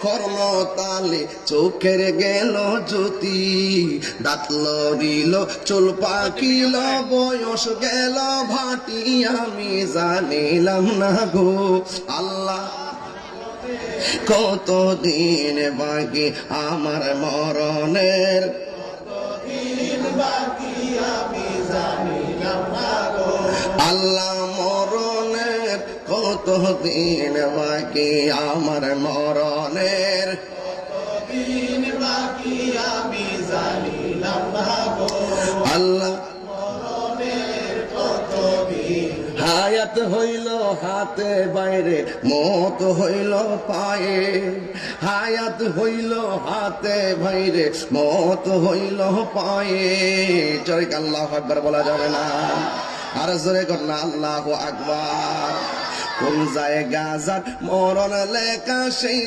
কর্ণতালে চোখের গেল জ্যোতি, দাঁত লড়িল চুল পাকিল বয়স গেল ভাটি, আমি জানিলাম না গো আল্লাহ কতদিন বাকি আমার মরণের, আল্লাহ মরণের কতদিন বাকি আমার মরণের, আল্লাহ হায়াত হইল হাতে বাইরে মত হইল পায়ে, হায়াত হইল হাতে বাইরে মত হইল পায়ে। জয় আল্লাহু আকবার বলা যাবে না, আর জোরে করনা আল্লাহু আকবার। কোন জায়গা যার মরণ লেখা সেই